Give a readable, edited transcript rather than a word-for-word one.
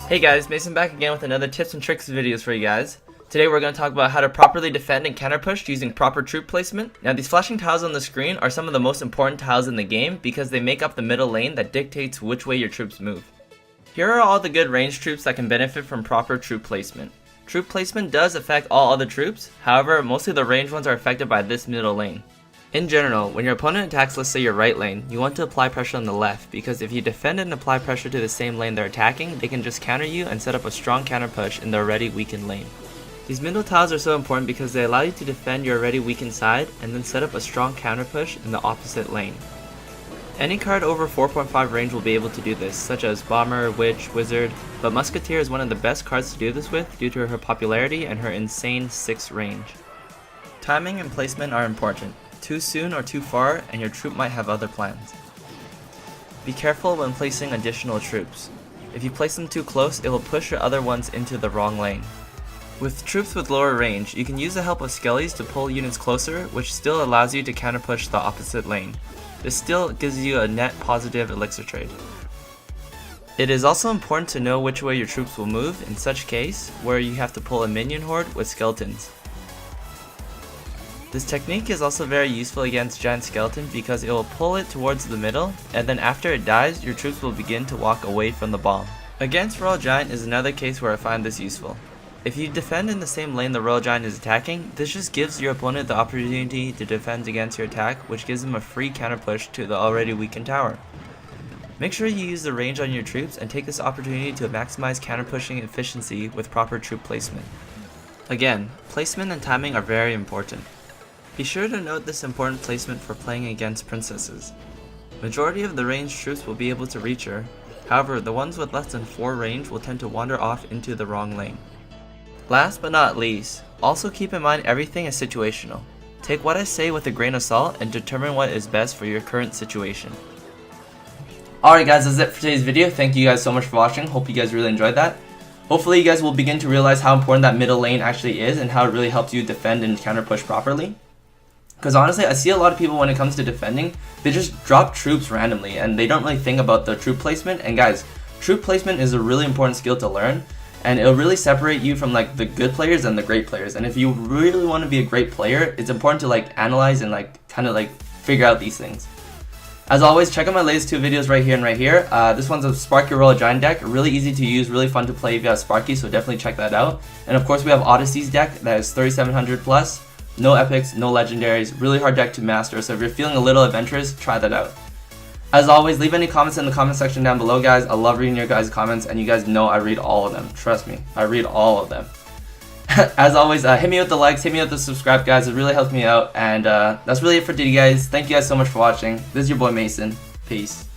Hey guys, Mason back again with another tips and tricks videos for you guys. Today we're going to talk about how to properly defend and counter push using proper troop placement. Now these flashing tiles on the screen are some of the most important tiles in the game because they make up the middle lane that dictates which way your troops move. Here are all the good ranged troops that can benefit from proper troop placement. Troop placement does affect all other troops, however mostly the ranged ones are affected by this middle lane. In general, when your opponent attacks, let's say your right lane, you want to apply pressure on the left because if you defend and apply pressure to the same lane they're attacking, they can just counter you and set up a strong counter push in the already weakened lane. These middle tiles are so important because they allow you to defend your already weakened side and then set up a strong counter push in the opposite lane. Any card over 4.5 range will be able to do this, such as Bomber, Witch, Wizard, but Musketeer is one of the best cards to do this with due to her popularity and her insane 6 range. Timing and placement are important. Too soon or too far and your troop might have other plans. Be careful when placing additional troops. If you place them too close, it will push your other ones into the wrong lane. With troops with lower range, you can use the help of skellies to pull units closer, which still allows you to counter push the opposite lane. This still gives you a net positive elixir trade. It is also important to know which way your troops will move in such case where you have to pull a minion horde with skeletons. This technique is also very useful against giant skeleton because it will pull it towards the middle, and then after it dies, your troops will begin to walk away from the bomb. Against Royal Giant is another case where I find this useful. If you defend in the same lane the Royal Giant is attacking, this just gives your opponent the opportunity to defend against your attack, which gives them a free counter push to the already weakened tower. Make sure you use the range on your troops and take this opportunity to maximize counter pushing efficiency with proper troop placement. Again, placement and timing are very important. Be sure to note this important placement for playing against princesses. Majority of the ranged troops will be able to reach her, however the ones with less than 4 range will tend to wander off into the wrong lane. Last but not least, also keep in mind everything is situational. Take what I say with a grain of salt and determine what is best for your current situation. Alright guys, that's it for today's video. Thank you guys so much for watching. Hope you guys really enjoyed that. Hopefully you guys will begin to realize how important that middle lane actually is and how it really helps you defend and counter push properly. Because honestly, I see a lot of people when it comes to defending, they just drop troops randomly and they don't really think about the troop placement. And guys, troop placement is a really important skill to learn and it'll really separate you from like the good players and the great players. And if you really want to be a great player, it's important to like analyze and like kind of like figure out these things. As always, check out my latest 2 videos right here and right here. This one's a Sparky Royal Giant deck, really easy to use, really fun to play if you have Sparky, so definitely check that out. And of course we have Odyssey's deck that is 3700 plus. No epics, no legendaries, really hard deck to master, so if you're feeling a little adventurous, try that out. As always, leave any comments in the comment section down below guys. I love reading your guys' comments and you guys know I read all of them. Trust me, I read all of them. As always, hit me with the likes, hit me with the subscribe guys, it really helps me out, and that's really it for today guys. Thank you guys so much for watching. This is your boy Mason. Peace.